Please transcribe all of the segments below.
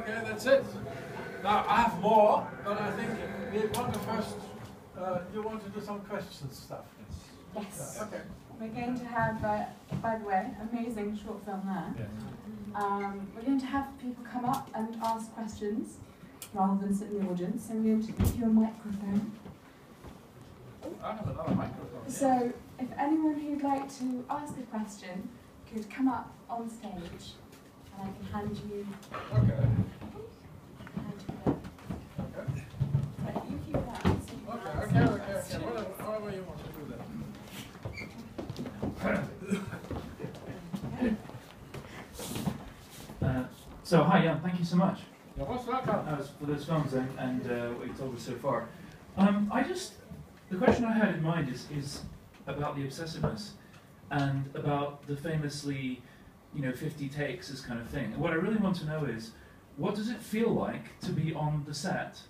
Okay, that's it. Now I have more, but I think we want to first. You want to do some questions stuff. Yes. Yeah. Okay. We're going to have, by the way, amazing short film there. Yeah. We're going to have people come up and ask questions rather than sit in the audience. So we're going to give you a microphone. I have another microphone. So if anyone who'd like to ask a question could come up on stage, and I can hand you. Okay. Okay. But you keep that. So you can Okay. answer Okay. questions. However you want to do that. So hi, Jan, thank you so much You're most welcome. for those films and what you told us so far. The question I had in mind is about the obsessiveness and about the famously, 50 takes, this kind of thing. And what I really want to know is, what does it feel like to be on the set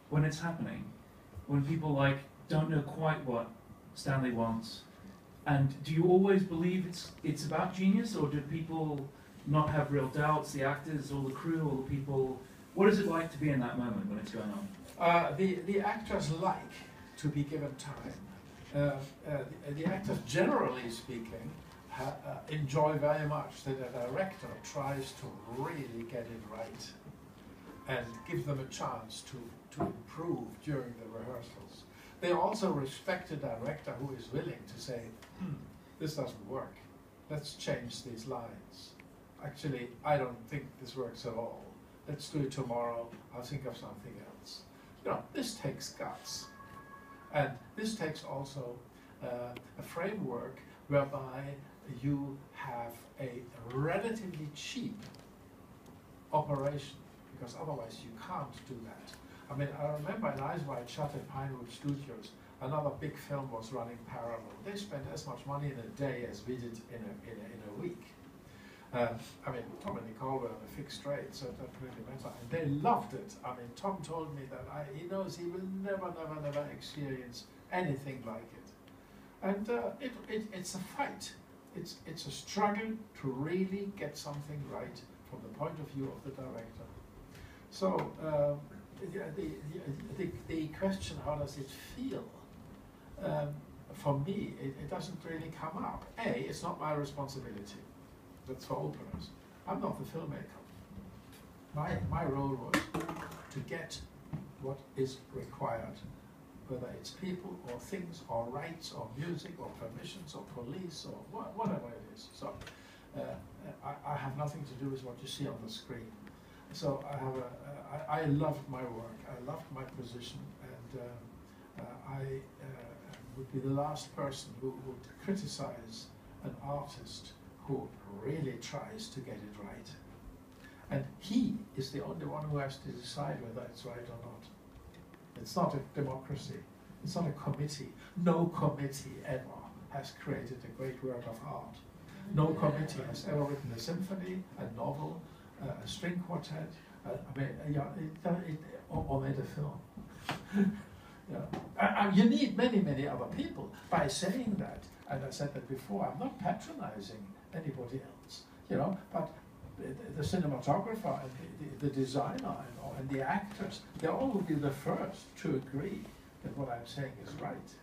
when it's happening? When people don't know quite what Stanley wants? And do you always believe it's about genius, or do people not have real doubts, the actors, all the crew, all the people? What is it like to be in that moment when it's going on? The actors like to be given time. The actors, generally speaking, enjoy very much that a director tries to really get it right and give them a chance to improve during the rehearsals. They also respect a director who is willing to say, this doesn't work, let's change these lines. Actually, I don't think this works at all. Let's do it tomorrow, I'll think of something else. This takes guts. And this takes also a framework whereby you have a relatively cheap operation, because otherwise you can't do that. I mean, I remember in Eyes Wide Shut at Pinewood Studios, another big film was running parallel. They spent as much money in a day as we did in a week. I mean, Tom and Nicole were on a fixed rate, so that really matter. And they loved it. I mean, Tom told me that he knows he will never experience anything like it. And it's a fight. It's a struggle to really get something right from the point of view of the director. So the question, how does it feel? For me, it doesn't really come up. It's not my responsibility. That's for openers. I'm not the filmmaker. My role was to get what is required, whether it's people or things or rights or music or permissions or police or whatever it is. So I have nothing to do with what you see on the screen. So I loved my work. I loved my position, and I would be the last person who would criticize an artist who really tries to get it right. And he is the only one who has to decide whether it's right or not. It's not a democracy. It's not a committee. No committee ever has created a great work of art. No committee has ever written a symphony, a novel, a string quartet, or made a film. You need many other people. By saying that, and I said that before, I'm not patronizing anybody else, but the cinematographer and the designer and the actors, they all will be the first to agree that what I'm saying is right.